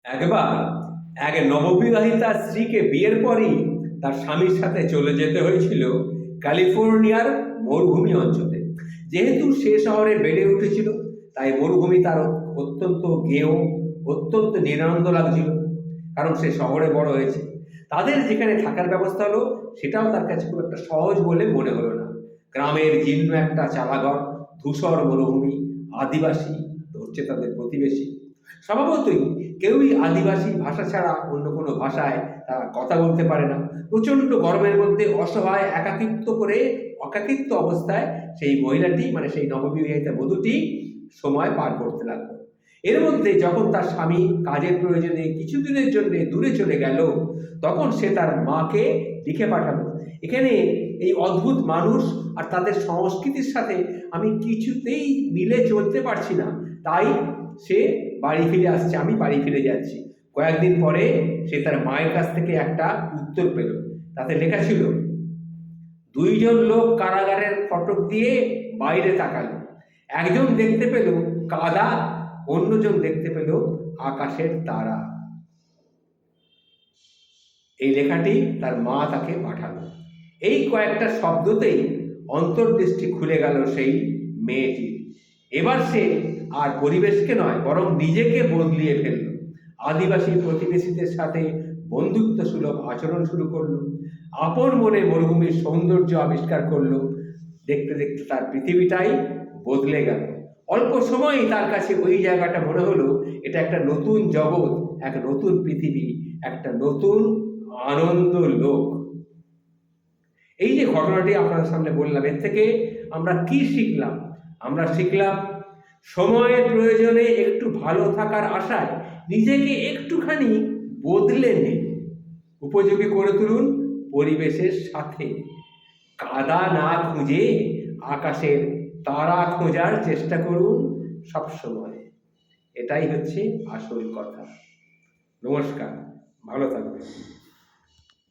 একবার এক নববিবাহিতা স্ত্রীকে বিয়ের পরই তার স্বামীর সাথে চলে যেতে হয়েছিল ক্যালিফোর্নিয়ার মরুভূমি অঞ্চলে। যেহেতু সে শহরে বেড়ে উঠেছিল, তাই মরুভূমি তার অত্যন্ত গেয়, অত্যন্ত নিরানন্দ লাগছিল, কারণ সে শহরে বড় হয়েছে। তাদের যেখানে থাকার ব্যবস্থা হলো, সেটাও তার কাছে খুব একটা সহজ বলে মনে হলো না। গ্রামের জীর্ণ একটা চালাঘর, ধূসর মরুভূমি, আদিবাসী হচ্ছে তাদের প্রতিবেশী। স্বভাবতই কেউই আদিবাসী ভাষা ছাড়া অন্য কোনো ভাষায় তারা কথা বলতে পারে না। প্রচণ্ড গরমের মধ্যে অসহায় একাকিত্ব অবস্থায় সেই মহিলাটি, মানে সেই নববিবাহিতা বধূটি সময় পার করতে লাগলো। এর মধ্যে যখন তার স্বামী কাজের প্রয়োজনে কিছুদিনের জন্য দূরে চলে গেল, তখন সে তার মাকে লিখে পাঠালো, এখানে এই অদ্ভুত মানুষ আর তাদের সংস্কৃতির সাথে আমি কিছুতেই মিলে চলতে পারছি না, তাই সে বাড়ি ফিরে আসছে, আমি বাড়ি ফিরে যাচ্ছি। কয়েকদিন পরে সে তার মায়ের কাছ থেকে একটা উত্তর পেল। তাতে লেখা ছিল, দুইজন লোক কারাগারের ফটক দিয়ে বাইরে তাকালো। একজন দেখতে পেল কাদা, অন্যজন দেখতে পেল আকাশের তারা। এই লেখাটি তার মা তাকে পাঠালো। এই কয়েকটা শব্দতেই অন্তর্দৃষ্টি খুলে গেল সেই মেয়েটির। এবার সে আর পরিবেশকে নয়, বরং নিজেকে বদলিয়ে ফেলল। আদিবাসী প্রতিবেশীদের সাথে বন্ধুত্ব সুলভ আচরণ শুরু করলো, আপন মনে মরুভূমির সৌন্দর্য আবিষ্কার করলো। দেখতে দেখতে তার পৃথিবীটাই বদলে গেল। অল্প সময়ই তার কাছে ওই জায়গাটা মনে হলো এটা একটা নতুন জগৎ, এক নতুন পৃথিবী, একটা নতুন আনন্দ লোক। এই যে ঘটনাটি আপনাদের সামনে বললাম, এর থেকে আমরা কি শিখলাম? আমরা শিখলাম সময়ের প্রয়োজনে একটু ভালো থাকার আশায় নিজেকে একটুখানি বদলে নিন, উপযোগী করে তুলুন পরিবেশের সাথে। কাদা না খুঁজে আকাশের তারা খোঁজার চেষ্টা করুন সবসময়। এটাই হচ্ছে আসল কথা। নমস্কার, ভালো থাকবেন।